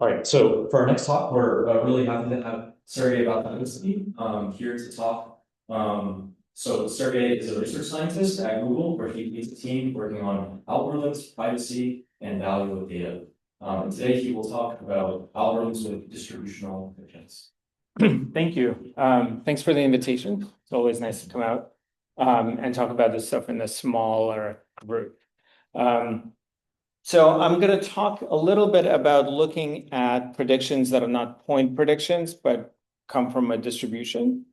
All right, so for our next talk, we're really happy to have Sergei Vassilvitskii here to talk. So Sergei is a research scientist at Google, where he leads a team working on algorithms, privacy, and value of data. Today he will talk about algorithms with distributional predictions. Thank you. Thanks for the invitation. It's always nice to come out and talk about this stuff in a smaller group. So I'm going to talk a little bit about looking at predictions that are not point predictions, but come from a distribution.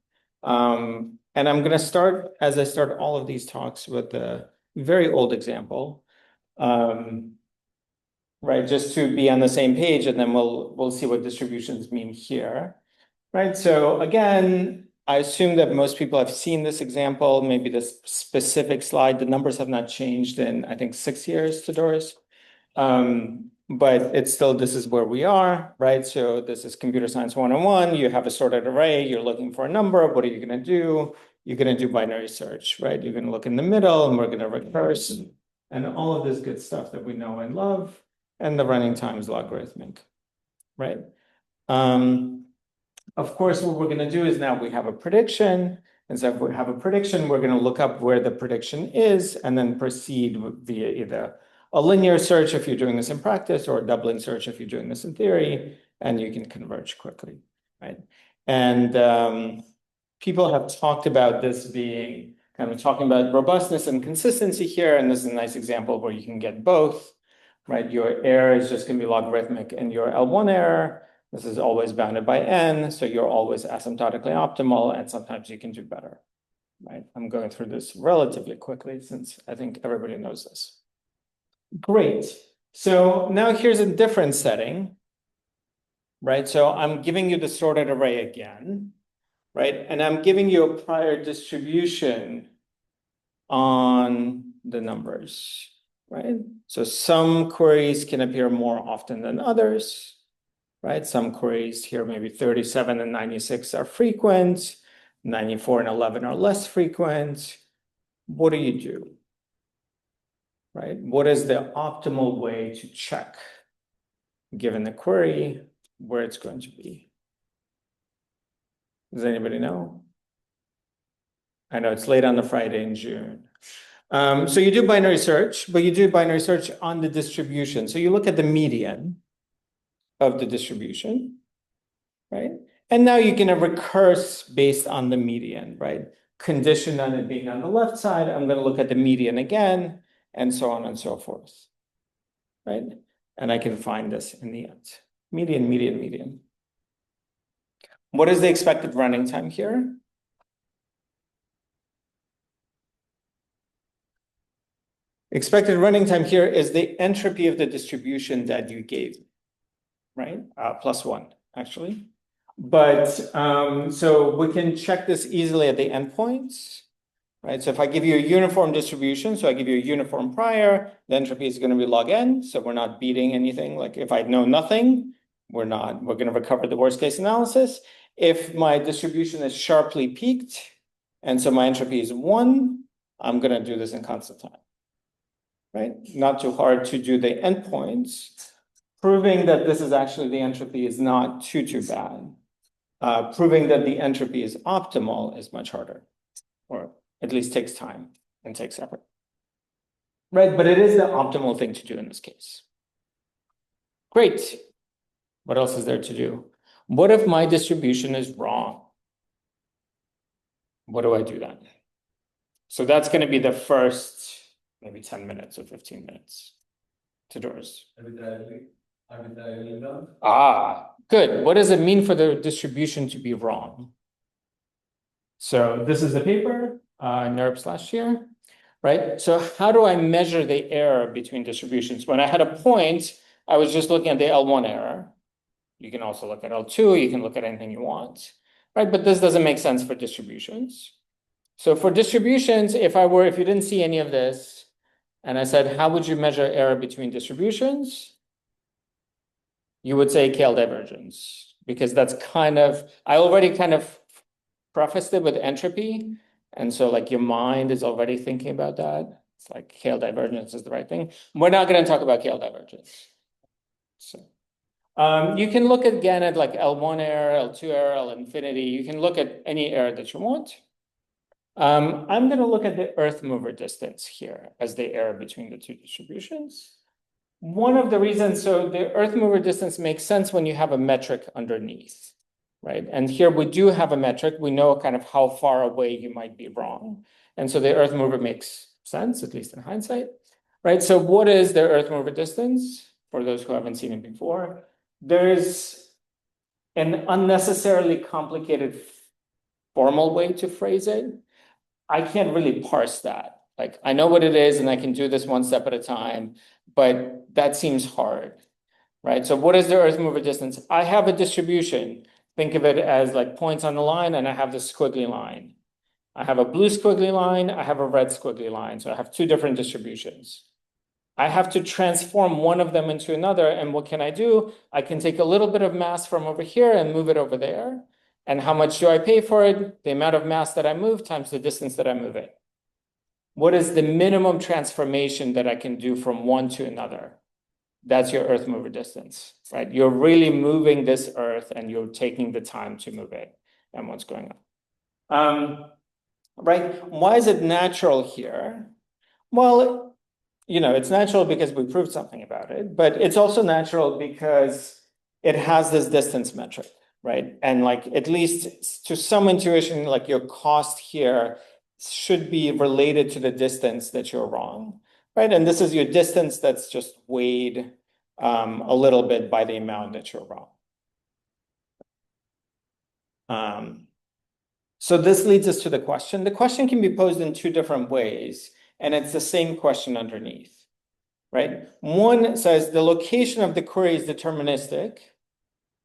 And I'm going to start, as I start all of these talks, with a very old example, right? Just to be on the same page, and then we'll see what distributions mean here, right? So again, I assume that most people have seen this example, maybe this specific slide. The numbers have not changed in, I think, 6 years to Doris. But it's still, this is where we are, right? So this is computer science 101. You have a sorted array. You're looking for a number. What are you going to do? You're going to do binary search, right? You're going to look in the middle, and we're going to recurse, and all of this good stuff that we know and love. And the running time is logarithmic, right? Of course, what we're going to do is now we have a prediction. And so if we have a prediction, we're going to look up where the prediction is and then proceed via either a linear search if you're doing this in practice, or a doubling search if you're doing this in theory, and you can converge quickly, right? And people have talked about this being kind of talking about robustness and consistency here, and this is a nice example where you can get both, right? Your error is just going to be logarithmic, and your L1 error, this is always bounded by n, so you're always asymptotically optimal, and sometimes you can do better, right? I'm going through this relatively quickly since I think everybody knows this. Great. So now here's a different setting, right? So I'm giving you the sorted array again, right? And I'm giving you a prior distribution on the numbers, right? So some queries can appear more often than others, right? Some queries here, maybe 37 and 96 are frequent, 94 and 11 are less frequent. What do you do? Right? What is the optimal way to check, given the query, where it's going to be? Does anybody know? I know it's late on the Friday in June. So you do binary search, but you do binary search on the distribution. So you look at the median of the distribution, right? And now you can recurse based on the median, right? Conditioned on it being on the left side, I'm going to look at the median again, and so on and so forth, right? And I can find this in the end. Median, median, median. What is the expected running time here? Expected running time here is the entropy of the distribution that you gave, right? +1, actually. But so we can check this easily at the endpoints, right? So if I give you a uniform distribution, so I give you a uniform prior, the entropy is going to be log n. So we're not beating anything. Like if I know nothing, we're going to recover the worst case analysis. If my distribution is sharply peaked, and so my entropy is 1, I'm going to do this in constant time, right? Not too hard to do the endpoints. Proving that this is actually the entropy is not too bad. Proving that the entropy is optimal is much harder, or at least takes time and takes effort, right? But it is the optimal thing to do in this case. Great. What else is there to do? What if my distribution is wrong? What do I do then? So that's going to be the first maybe 10 minutes or 15 minutes to Doris. Good. What does it mean for the distribution to be wrong? So this is the paper, NERPS last year, right? So how do I measure the error between distributions? When I had a point, I was just looking at the L1 error. You can also look at L2. You can look at anything you want, right? But this doesn't make sense for distributions. So for distributions, if you didn't see any of this, and I said, how would you measure error between distributions? You would say KL divergence, because that's I already kind of prefaced it with entropy. And so like your mind is already thinking about that. It's like KL divergence is the right thing. We're not going to talk about KL divergence. So, You can look again at like L1 error, L2 error, L infinity. You can look at any error that you want. I'm going to look at the earth mover distance here as the error between the two distributions. One of the reasons, so the earth mover distance makes sense when you have a metric underneath, right? And here we do have a metric. We know kind of how far away you might be wrong. And so the earth mover makes sense, at least in hindsight, right? So what is the earth mover distance? For those who haven't seen it before, there's an unnecessarily complicated formal way to phrase it. I can't really parse that. Like, I know what it is and I can do this one step at a time, but that seems hard, right? So what is the earth mover distance? I have a distribution. Think of it as like points on the line, and I have the squiggly line. I have a blue squiggly line, I have a red squiggly line. So I have two different distributions. I have to transform one of them into another. And what can I do? I can take a little bit of mass from over here and move it over there. And how much do I pay for it? The amount of mass that I move times the distance that I move it. What is the minimum transformation that I can do from one to another? That's your earth mover distance, right? You're really moving this earth and you're taking the time to move it and what's going on. Right? Why is it natural here? Well, it's natural because we proved something about it, but it's also natural because it has this distance metric, right? And like, at least to some intuition, like your cost here should be related to the distance that you're wrong, right? And this is your distance that's just weighed a little bit by the amount that you're wrong. So this leads us to the question. The question can be posed in two different ways, and it's the same question underneath, right? One says the location of the query is deterministic,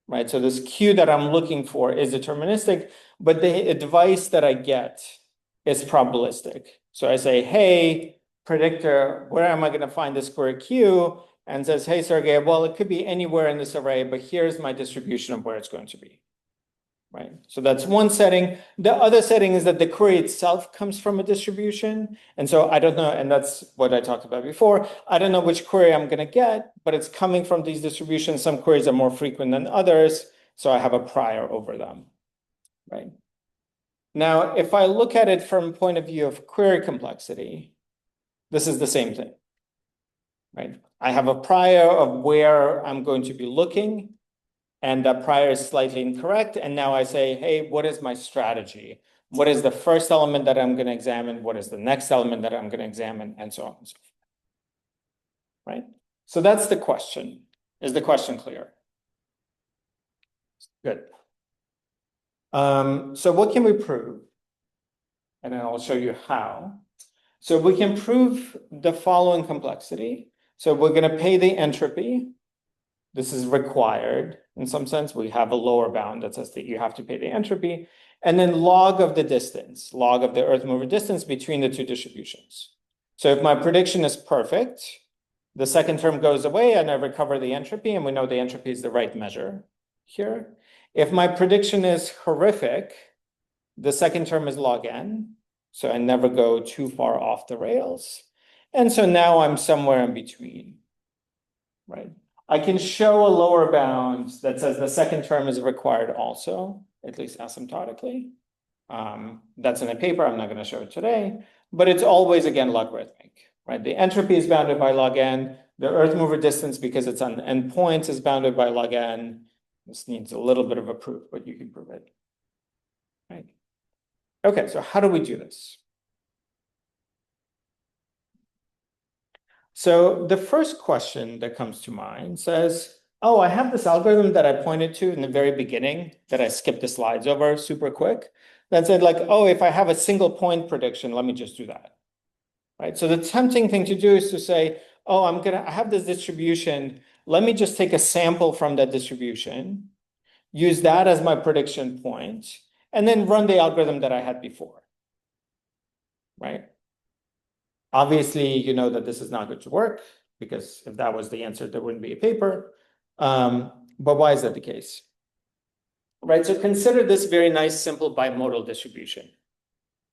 right? So this Q that I'm looking for is deterministic, but the advice that I get is probabilistic. So I say, hey, predictor, where am I going to find this query Q? And says, hey, Sergei, well, it could be anywhere in this array, but here's my distribution of where it's going to be. Right. So that's one setting. The other setting is that the query itself comes from a distribution. And so I don't know, and that's what I talked about before. I don't know which query I'm going to get, but it's coming from these distributions. Some queries are more frequent than others, so I have a prior over them. Right. Now, if I look at it from point of view of query complexity, this is the same thing. Right. I have a prior of where I'm going to be looking. And that prior is slightly incorrect. And now I say, hey, what is my strategy? What is the first element that I'm going to examine? What is the next element that I'm going to examine? And so on and so forth. Right? So that's the question. Is the question clear? Good. So what can we prove? And then I'll show you how. So we can prove the following complexity. So we're going to pay the entropy. This is required. In some sense, we have a lower bound that says that you have to pay the entropy, and then log of the distance, log of the earth mover distance between the two distributions. So if my prediction is perfect, the second term goes away and I recover the entropy, and we know the entropy is the right measure here. If my prediction is horrific, the second term is log n, so I never go too far off the rails. And so now I'm somewhere in between, right? I can show a lower bound that says the second term is required also, at least asymptotically. That's in a paper. I'm not going to show it today, but it's always, again, logarithmic, right? The entropy is bounded by log n. The earth mover distance, because it's on endpoints, is bounded by log n. This needs a little bit of a proof, but you can prove it, right? Okay, so how do we do this? So the first question that comes to mind says, oh, I have this algorithm that I pointed to in the very beginning that I skipped the slides over super quick. That said, like, oh, if I have a single point prediction, let me just do that, right? So the tempting thing to do is to say, oh, I have this distribution. Let me just take a sample from that distribution, use that as my prediction point, and then run the algorithm that I had before, right? Obviously, you know that this is not going to work, because if that was the answer, there wouldn't be a paper. But why is that the case? Right, so consider this very nice, simple bimodal distribution.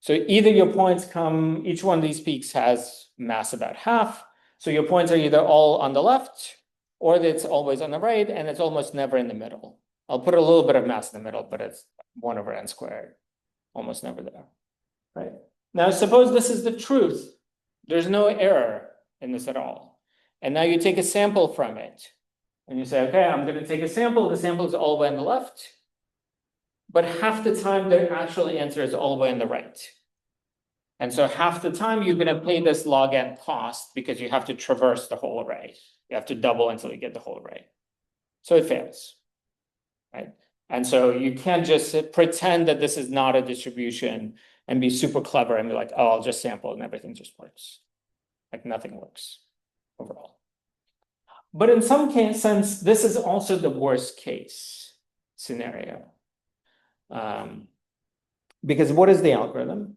So either your points come, each one of these peaks has mass about half. So your points are either all on the left or it's always on the right, and it's almost never in the middle. I'll put a little bit of mass in the middle, but it's 1 over n squared, almost never there, right? Now, suppose this is the truth. There's no error in this at all. And now you take a sample from it, and you say, okay, I'm going to take a sample. The sample is all the way on the left, but half the time the actual answer is all the way on the right. And so half the time you're going to pay this log n cost because you have to traverse the whole array. You have to double until you get the whole array. So it fails, right? And so you can't just pretend that this is not a distribution and be super clever and be like, oh, I'll just sample and everything just works. Like nothing works overall. But in some sense, this is also the worst case scenario. Because what is the algorithm?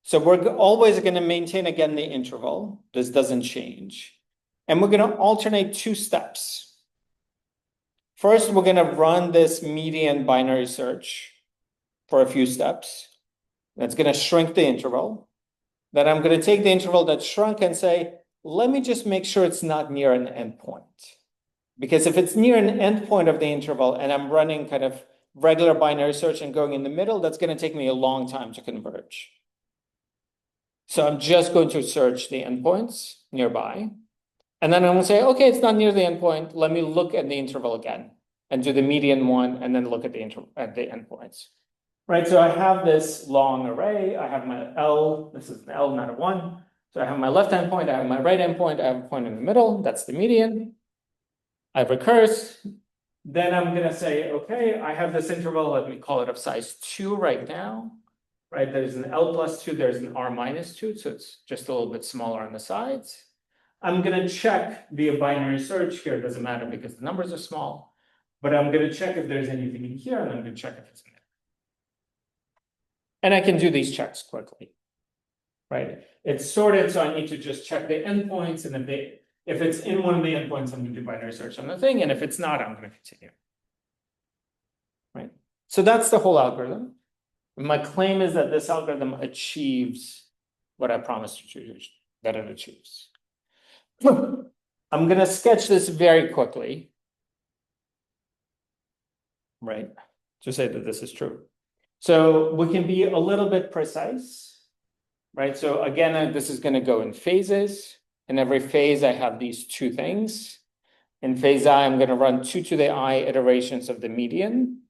So we're always going to maintain again the interval. This doesn't change. And we're going to alternate 2 steps. First, we're going to run this median binary search for a few steps. That's going to shrink the interval. Then I'm going to take the interval that shrunk and say, let me just make sure it's not near an endpoint. Because if it's near an endpoint of the interval and I'm running kind of regular binary search and going in the middle, that's going to take me a long time to converge. So I'm just going to search the endpoints nearby. And then I'm going to say, okay, it's not near the endpoint. Let me look at the interval again and do the median one and then look at the endpoints. Right, so I have this long array. I have my L, this is an L, not a 1. So I have my left endpoint, I have my right endpoint, I have a point in the middle, that's the median. I recurse. Then I'm going to say, okay, I have this interval, let me call it of size 2 right now. Right, there's an L plus 2, there's an R minus 2, so it's just a little bit smaller on the sides. I'm going to check via binary search here, it doesn't matter because the numbers are small, but I'm going to check if there's anything in here, and I'm going to check if it's in there. And I can do these checks quickly, right? It's sorted, so I need to just check the endpoints, and if it's in one of the endpoints, I'm going to do binary search on the thing, and if it's not, I'm going to continue. Right, so that's the whole algorithm. My claim is that this algorithm achieves what I promised that it achieves. I'm going to sketch this very quickly, right, to say that this is true. So we can be a little bit precise, right? So again, this is going to go in phases. In every phase, I have these 2 things. In phase I, I'm going to run 2 to the I iterations of the median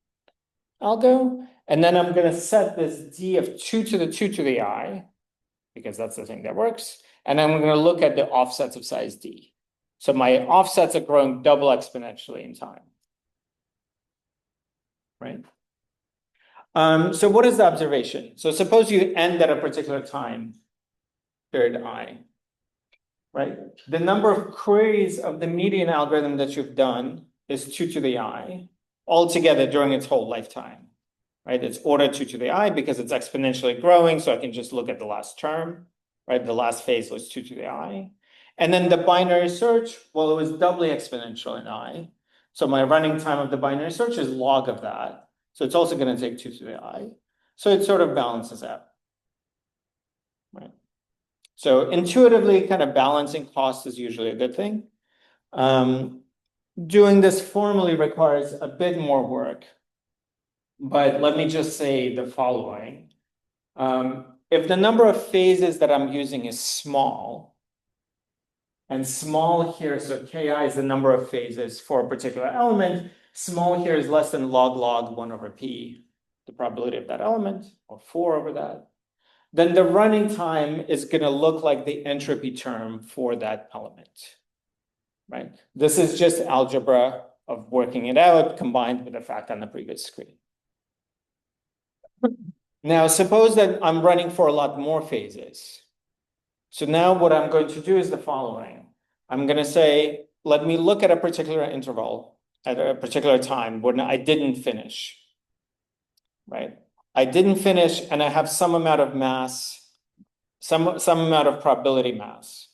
algo. And then I'm going to set this D of 2 to the 2 to the I, because that's the thing that works. And I'm going to look at the offsets of size D. So my offsets are growing double exponentially in time. Right? So what is the observation? So suppose you end at a particular time, period I. Right? The number of queries of the median algorithm that you've done is 2 to the I, altogether during its whole lifetime. Right, it's ordered 2 to the I because it's exponentially growing, so I can just look at the last term, right? The last phase was 2 to the I. And then the binary search, well, it was doubly exponential in I. So my running time of the binary search is log of that. So it's also going to take 2 to the I. So it sort of balances out. Right. So intuitively, kind of balancing cost is usually a good thing. Doing this formally requires a bit more work. But let me just say the following. If the number of phases that I'm using is small, and small here, so Ki is the number of phases for a particular element, small here is less than log 1 over P, the probability of that element, or 4 over that, then the running time is going to look like the entropy term for that element, right? This is just algebra of working it out combined with the fact on the previous screen. Now, suppose that I'm running for a lot more phases. So now what I'm going to do is the following. I'm going to say, let me look at a particular interval at a particular time when I didn't finish, right? I didn't finish and I have some amount of mass, some amount of probability mass.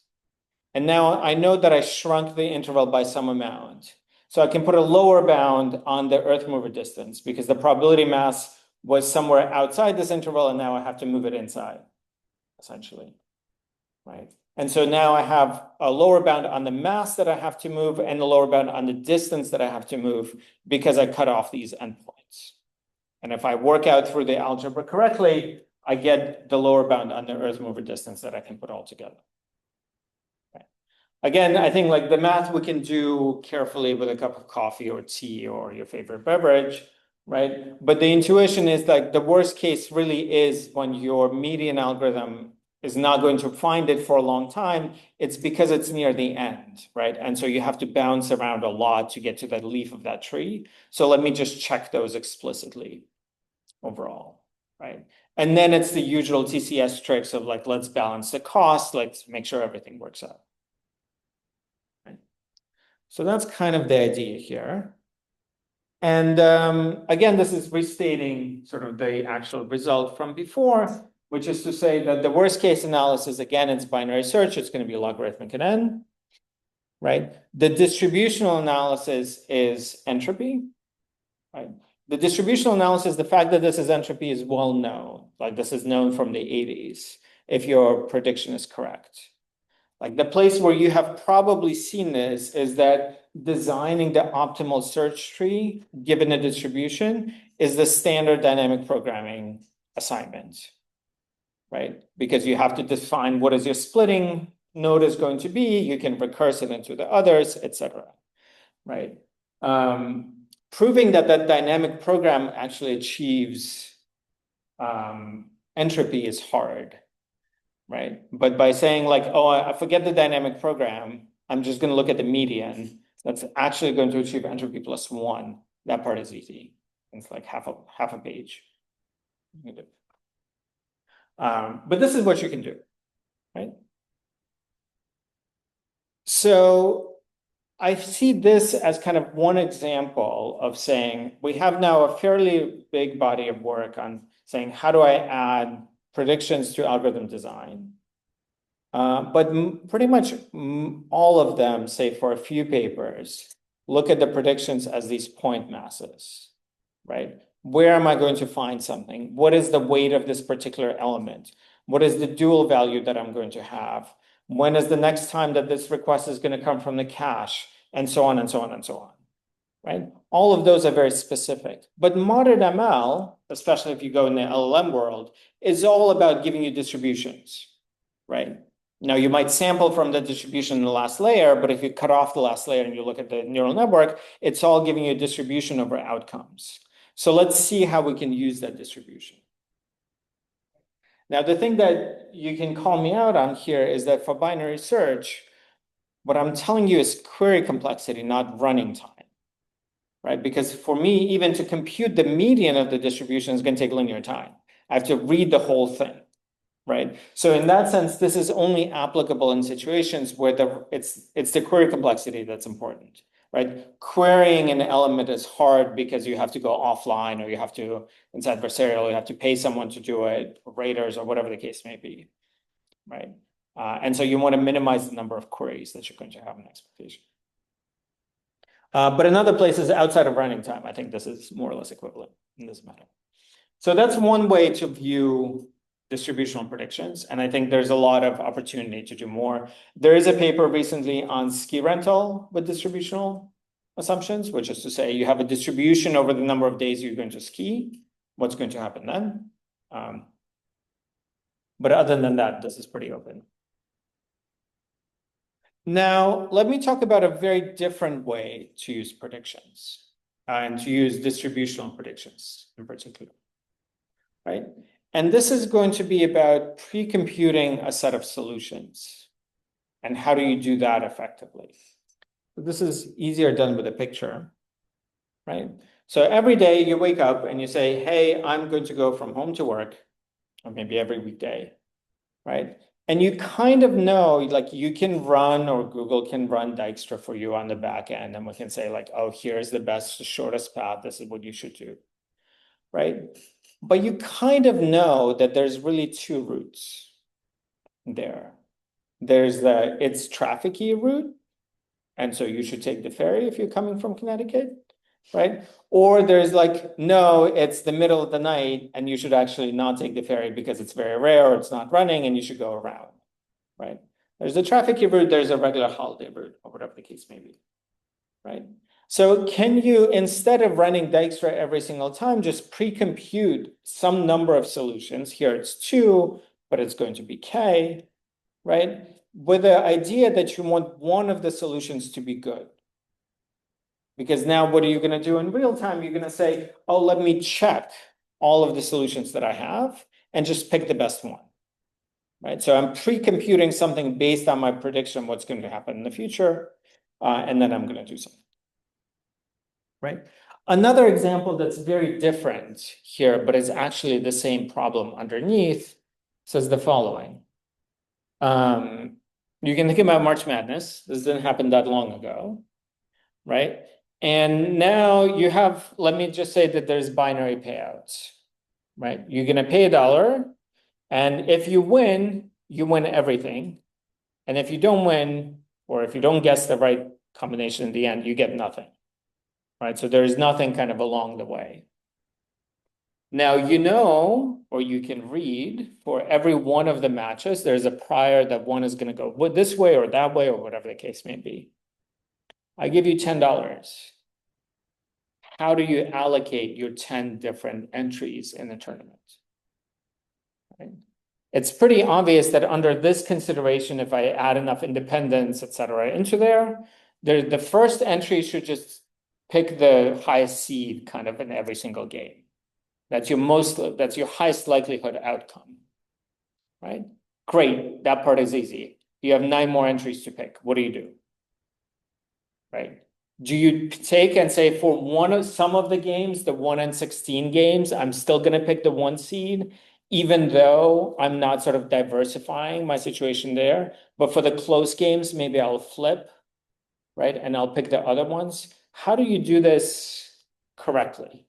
And now I know that I shrunk the interval by some amount. So I can put a lower bound on the Earth mover distance because the probability mass was somewhere outside this interval, and now I have to move it inside, essentially, right? And so now I have a lower bound on the mass that I have to move and a lower bound on the distance that I have to move because I cut off these endpoints. And if I work out through the algebra correctly, I get the lower bound on the Earth mover distance that I can put all together. Okay. Again, I think like the math we can do carefully with a cup of coffee or tea or your favorite beverage, right? But the intuition is like the worst case really is when your median algorithm is not going to find it for a long time. It's because it's near the end, right? And so you have to bounce around a lot to get to the leaf of that tree. So let me just check those explicitly overall, right? And then it's the usual TCS tricks of like, let's balance the cost, let's make sure everything works out. Right? So that's kind of the idea here. And again, this is restating sort of the actual result from before, which is to say that the worst case analysis, again, it's binary search, it's going to be logarithmic at n, right? The distributional analysis is entropy, right? The distributional analysis, the fact that this is entropy is well known, like this is known from the 80s, if your prediction is correct. Like the place where you have probably seen this is that designing the optimal search tree, given a distribution, is the standard dynamic programming assignment, right? Because you have to define what is your splitting node is going to be, you can recurse it into the others, etc. Right? Proving that that dynamic program actually achieves entropy is hard, right? But by saying like, oh, I forget the dynamic program, I'm just going to look at the median, that's actually going to achieve entropy plus 1. That part is easy. It's like half a page. But this is what you can do, right? So I see this as kind of one example of saying we have now a fairly big body of work on saying, how do I add predictions to algorithm design? But pretty much all of them, say for a few papers, look at the predictions as these point masses, right? Where am I going to find something? What is the weight of this particular element? What is the dual value that I'm going to have? When is the next time that this request is going to come from the cache? And so on and so on and so on, right? All of those are very specific. But modern ML, especially if you go in the LLM world, is all about giving you distributions, right? Now, you might sample from the distribution in the last layer, but if you cut off the last layer and you look at the neural network, it's all giving you a distribution over outcomes. So let's see how we can use that distribution. Now, the thing that you can call me out on here is that for binary search, what I'm telling you is query complexity, not running time, right? Because for me, even to compute the median of the distribution is going to take linear time. I have to read the whole thing, right? So in that sense, this is only applicable in situations where it's the query complexity that's important, right? Querying an element is hard because you have to go offline or you have to, it's adversarial, you have to pay someone to do it, or raters or whatever the case may be, right? And so you want to minimize the number of queries that you're going to have in expectation. But in other places outside of running time, I think this is more or less equivalent in this matter. So that's one way to view distributional predictions. And I think there's a lot of opportunity to do more. There is a paper recently on ski rental with distributional assumptions, which is to say you have a distribution over the number of days you're going to ski. What's going to happen then? But other than that, this is pretty open. Now, let me talk about a very different way to use predictions and to use distributional predictions in particular, right? And this is going to be about pre-computing a set of solutions. And how do you do that effectively? This is easier done with a picture, right? So every day you wake up and you say, hey, I'm going to go from home to work, or maybe every weekday, right? And you kind of know, like you can run or Google can run Dijkstra for you on the back end. And we can say like, oh, here's the best, the shortest path. This is what you should do, right? But you kind of know that there's really two routes there. There's it's trafficy route. And so you should take the ferry if you're coming from Connecticut, right? Or there's like, no, it's the middle of the night and you should actually not take the ferry because it's very rare or it's not running and you should go around, right? There's a traffic route, there's a regular holiday route, or whatever the case may be, right? So can you, instead of running Dijkstra every single time, just pre-compute some number of solutions? Here it's 2, but it's going to be k, right? With the idea that you want one of the solutions to be good. Because now what are you going to do in real time? You're going to say, oh, let me check all of the solutions that I have and just pick the best one, right? So I'm pre-computing something based on my prediction of what's going to happen in the future, and then I'm going to do something, right? Another example that's very different here, but it's actually the same problem underneath, says the following. You can think about March Madness. This didn't happen that long ago, right? And now you have, let me just say that there's binary payouts, right? You're going to pay $1, and if you win everything. And if you don't win, or if you don't guess the right combination in the end, you get nothing, right? So there's nothing kind of along the way. Now, you know, or you can read, for every one of the matches, there's a prior that one is going to go this way or that way, or whatever the case may be. I give you $10. How do you allocate your 10 different entries in the tournament? Right? It's pretty obvious that under this consideration, if I add enough independence, et cetera, into there, the first entry should just pick the highest seed kind of in every single game. That's your highest likelihood outcome, right? Great, that part is easy. You have 9 more entries to pick. What do? Right? Do you take and say for some of the games, the 1 and 16 games, I'm still going to pick the 1 seed, even though I'm not sort of diversifying my situation there, but for the close games, maybe I'll flip, right? And I'll pick the other ones. How do you do this correctly?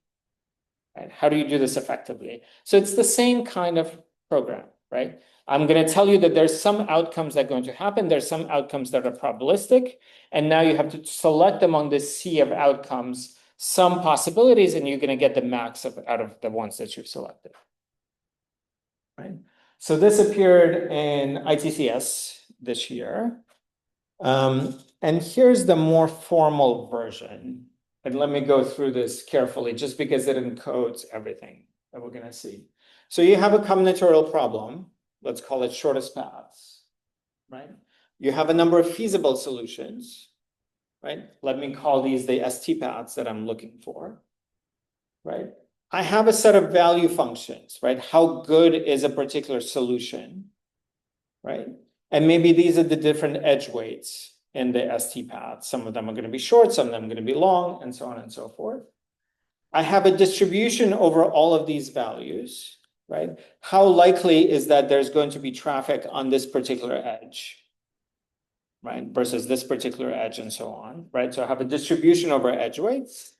Right? How do you do this effectively? So it's the same kind of program, right? I'm going to tell you that there's some outcomes that are going to happen. There's some outcomes that are probabilistic. And now you have to select among this sea of outcomes some possibilities, and you're going to get the max out of the ones that you've selected. Right? So this appeared in ITCS this year. And here's the more formal version. And let me go through this carefully, just because it encodes everything that we're going to see. So you have a combinatorial problem. Let's call it shortest paths, right? You have a number of feasible solutions, right? Let me call these the ST paths that I'm looking for, right? I have a set of value functions, right? How good is a particular solution, right? And maybe these are the different edge weights in the ST path. Some of them are going to be short, some of them are going to be long, and so on and so forth. I have a distribution over all of these values, right? How likely is that there's going to be traffic on this particular edge, right? Versus this particular edge and so on, right? So I have a distribution over edge weights,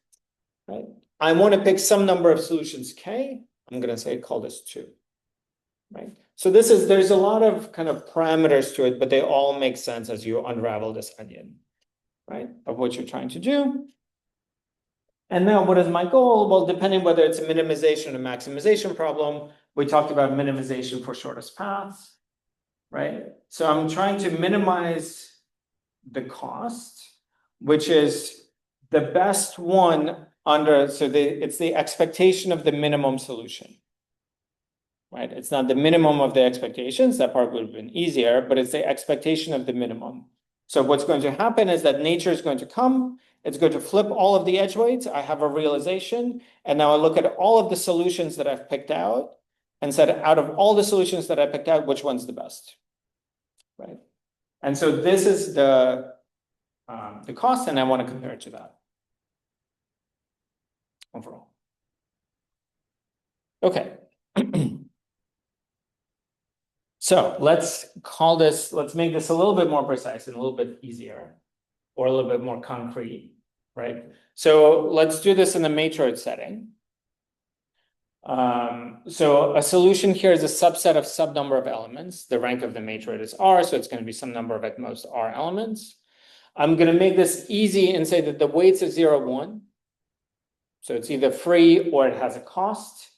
right? I want to pick some number of solutions K. I'm going to say call this 2, right? So there's a lot of kind of parameters to it, but they all make sense as you unravel this onion, right? Of what you're trying to do. And now what is my goal? Well, depending whether it's a minimization or maximization problem, we talked about minimization for shortest paths, right? So I'm trying to minimize the cost, which is the best one under, so it's the expectation of the minimum solution. Right? It's not the minimum of the expectations. That part would have been easier, but it's the expectation of the minimum. So what's going to happen is that nature is going to come. It's going to flip all of the edge weights. I have a realization. And now I look at all of the solutions that I've picked out and said, out of all the solutions that I picked out, which one's the best? Right? And so this is the cost, and I want to compare it to that overall. Okay. So let's make this a little bit more precise and a little bit easier, or a little bit more concrete, right? So let's do this in the matrix setting. So a solution here is a subset of some number of elements. The rank of the matrix is R, so it's going to be some number of at most R elements. I'm going to make this easy and say that the weights are 0, 1. So it's either free or it has a cost,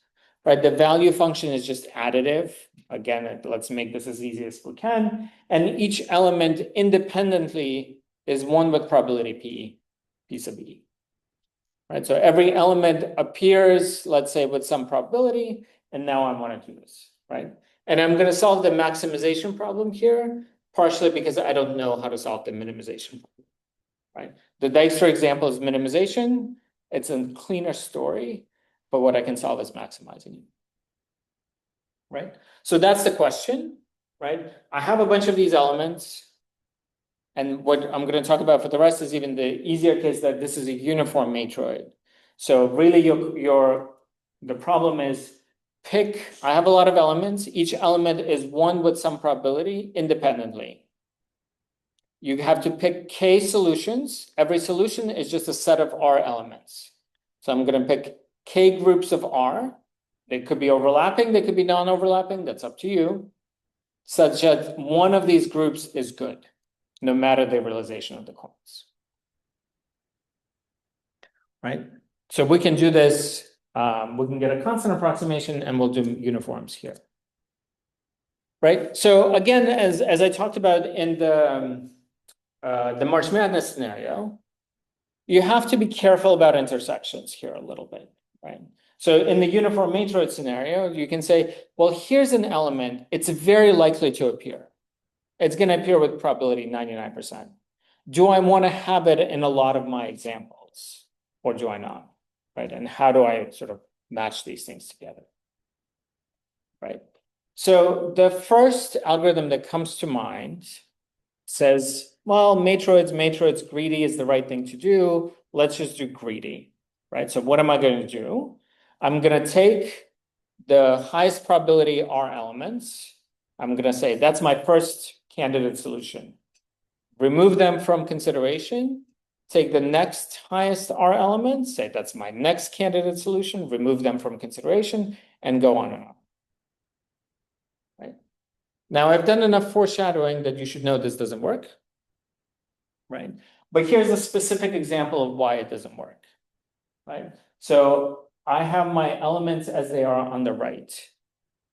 right? The value function is just additive. Again, let's make this as easy as we can. And each element independently is one with probability P sub E. Right, so every element appears, let's say, with some probability, and now I want to do this, right? And I'm going to solve the maximization problem here, partially because I don't know how to solve the minimization problem, right? The Dijkstra example is minimization. It's a cleaner story, but what I can solve is maximizing it, right? So that's the question, right? I have a bunch of these elements. And what I'm going to talk about for the rest is even the easier case that this is a uniform matroid. So really the problem is I have a lot of elements. Each element is one with some probability independently. You have to pick K solutions. Every solution is just a set of R elements. So I'm going to pick K groups of R. They could be overlapping. They could be non-overlapping. That's up to you. Such that one of these groups is good, no matter the realization of the coins, right? So we can do this, we can get a constant approximation and we'll do uniforms here, right? So again, as I talked about in the March Madness scenario, you have to be careful about intersections here a little bit, right? So in the uniform matroid scenario, you can say, well, here's an element, it's very likely to appear. It's going to appear with probability 99%. Do I want to have it in a lot of my examples or do I not? Right? And how do I sort of match these things together? Right? So the first algorithm that comes to mind says, well, matroids, greedy is the right thing to do. Let's just do greedy, right? So what am I going to do? I'm going to take the highest probability R elements. I'm going to say that's my first candidate solution. Remove them from consideration. Take the next highest R elements, say that's my next candidate solution, remove them from consideration, and go on and on. Right? Now, I've done enough foreshadowing that you should know this doesn't work. Right? But here's a specific example of why it doesn't work. Right? So I have my elements as they are on the right.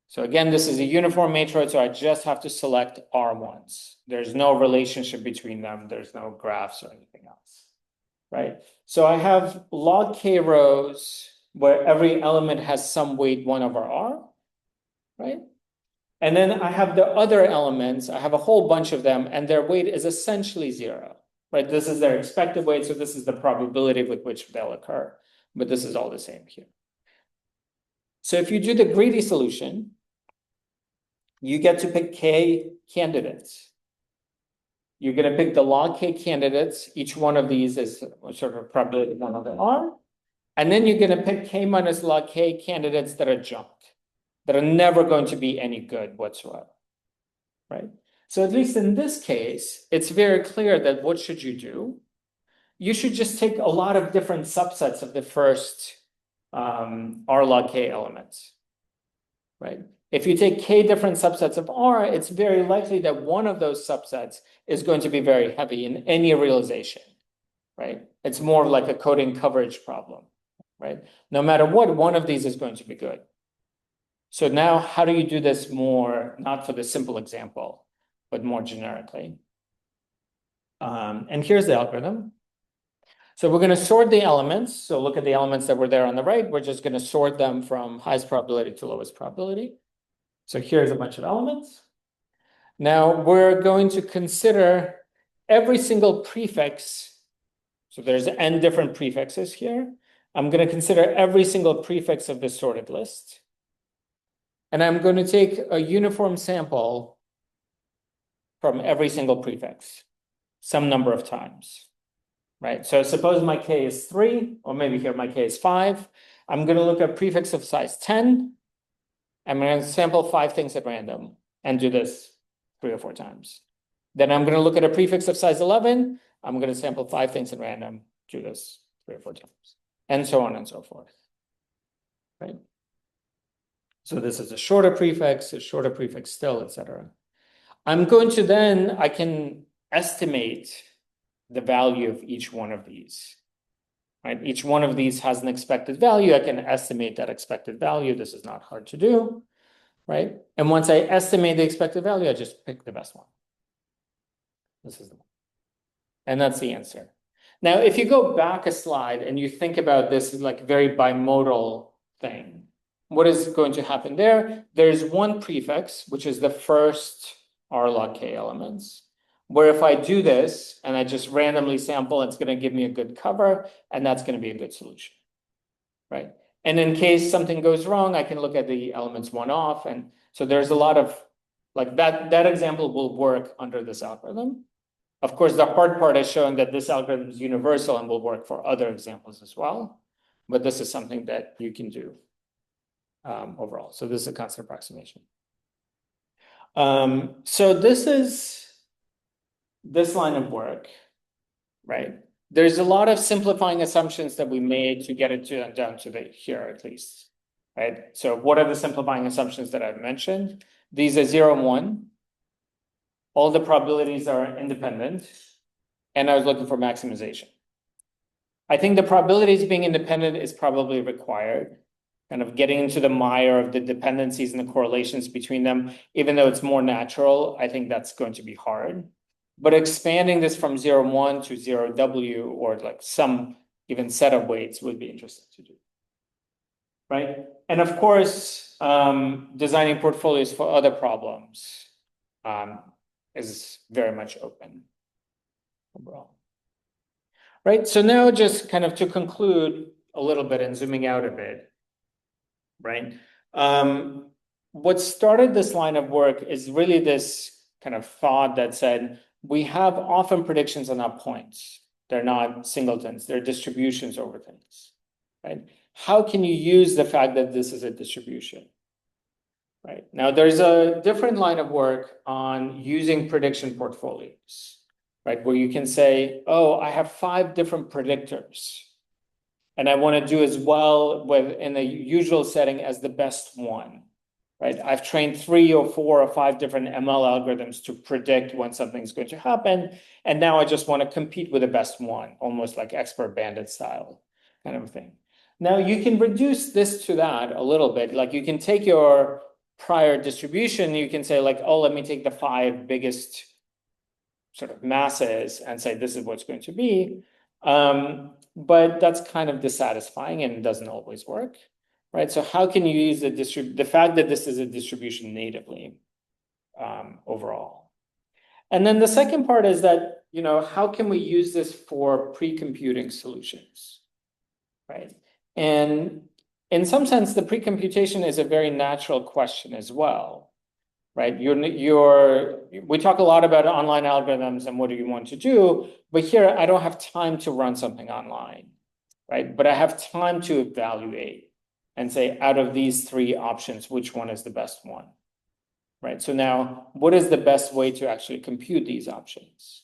So again, this is a uniform matroid, so I just have to select R ones. There's no relationship between them. There's no graphs or anything else, right? So I have log K rows where every element has some weight 1 over R, right? And then I have the other elements. I have a whole bunch of them, and their weight is essentially 0, right? This is their expected weight, so this is the probability with which they'll occur. But this is all the same here. So if you do the greedy solution, you get to pick K candidates. You're going to pick the log K candidates. Each one of these is sort of probability 1 over R. And then you're going to pick K minus log K candidates that are junked, that are never going to be any good whatsoever, right? So at least in this case, it's very clear that what should you do? You should just take a lot of different subsets of the first R log K elements, right? If you take K different subsets of R, it's very likely that one of those subsets is going to be very heavy in any realization, right? It's more like a coding coverage problem, right? No matter what, one of these is going to be good. So now how do you do this more, not for the simple example, but more generically? And here's the algorithm. So we're going to sort the elements. So look at the elements that were there on the right. We're just going to sort them from highest probability to lowest probability. So here's a bunch of elements. Now we're going to consider every single prefix. So there's n different prefixes here. I'm going to consider every single prefix of this sorted list. And I'm going to take a uniform sample from every single prefix, some number of times, right? So suppose my K is 3, or maybe here my K is 5. I'm going to look at prefix of size 10. I'm going to sample 5 things at random and do this 3 or 4 times. Then I'm going to look at a prefix of size 11. I'm going to sample 5 things at random, do this 3 or 4 times, and so on and so forth, right? So this is a shorter prefix still, etc. I'm going to then, I can estimate the value of each one of these, right? Each one of these has an expected value. I can estimate that expected value. This is not hard to do. right? And once I estimate the expected value, I just pick the best one. This is the one. And that's the answer. Now, if you go back a slide and you think about this like very bimodal thing, what is going to happen there? There's one prefix, which is the first R log K elements, where if I do this and I just randomly sample, it's going to give me a good cover, and that's going to be a good solution, right? And in case something goes wrong, I can look at the elements one off. And so there's a lot of like that example will work under this algorithm. Of course, the hard part is showing that this algorithm is universal and will work for other examples as well. But this is something that you can do overall. So this is a constant approximation. So this is this line of work, right? There's a lot of simplifying assumptions that we made to get it down to here at least, right? So what are the simplifying assumptions that I've mentioned? These are 0 and 1. All the probabilities are independent, and I was looking for maximization. I think the probabilities being independent is probably required, kind of getting into the mire of the dependencies and the correlations between them. Even though it's more natural, I think that's going to be hard. But expanding this from 0, 1 to 0, W, or like some even set of weights would be interesting to do, right? And of course, designing portfolios for other problems is very much open overall. Right, so now just kind of to conclude a little bit and zooming out a bit, right? What started this line of work is really this kind of thought that said, we have often predictions on our points. They're not singletons, they're distributions over things, right? How can you use the fact that this is a distribution? Right, now there's a different line of work on using prediction portfolios, right? Where you can say, oh, I have 5 different predictors, and I want to do as well in the usual setting as the best one, right? I've trained 3 or 4 or 5 different ML algorithms to predict when something's going to happen, and now I just want to compete with the best one, almost like expert bandit style kind of thing. Now you can reduce this to that a little bit. Like you can take your prior distribution, you can say like, oh, let me take the 5 biggest sort of masses and say this is what's going to be. But that's kind of dissatisfying and doesn't always work, right? So how can you use the fact that this is a distribution natively overall? And then the second part is that, how can we use this for pre-computing solutions, right? And in some sense, the pre-computation is a very natural question as well, right? We talk a lot about online algorithms and what do you want to do, but here I don't have time to run something online, right? But I have time to evaluate and say, out of these 3 options, which one is the best one, right? So now, what is the best way to actually compute these options?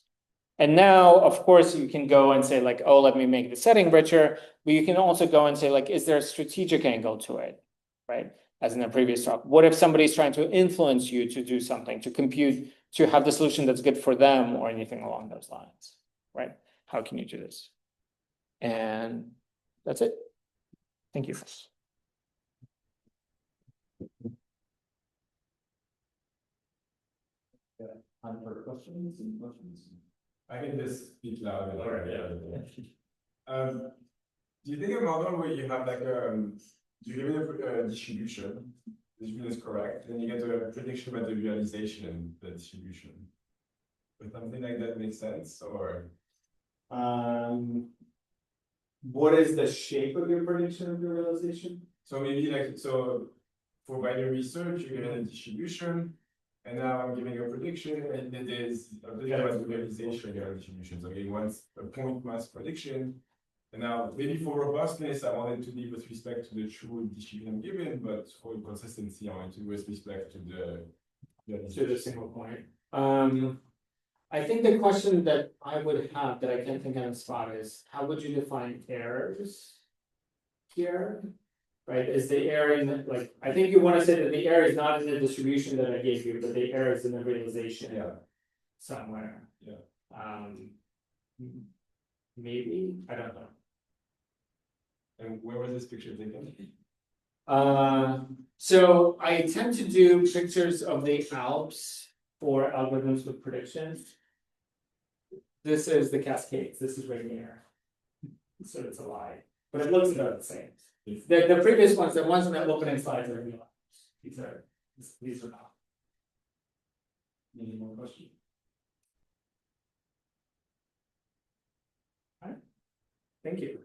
And now, of course, you can go and say like, oh, let me make the setting richer, but you can also go and say like, is there a strategic angle to it, right? As in the previous talk, what if somebody's trying to influence you to do something, to compute, to have the solution that's good for them or anything along those lines, right? How can you do this? And that's it. Thank you. Time for questions. I can just speak louder. All right, yeah. Do you think a model where you have like you give it a distribution is correct, and you get a prediction about the realization and the distribution? Would something like that make sense, or? What is the shape of your prediction of your realization? So maybe for binary research, you're given a distribution, and now I'm giving a prediction, and it is a realization of a distribution. So you want a point mass prediction. And now, maybe for robustness, I wanted to be with respect to the true distribution I'm given, but for consistency, I want to with respect to the single point. I think the question that I would have that I can't think on the spot is, how would you define errors here? Right? Is the error in like, I think you want to say that the error is not in the distribution that I gave you, but the error is in the realization somewhere. Yeah. Maybe, I don't know. And where was this picture taken? So I attempt to do pictures of the Alps for algorithms with predictions. This is the Cascades, this is Rainier. So it's a lie, but it looks about the same. The previous ones, the ones in the opening slides are real. These are not. Any more questions? Thank you.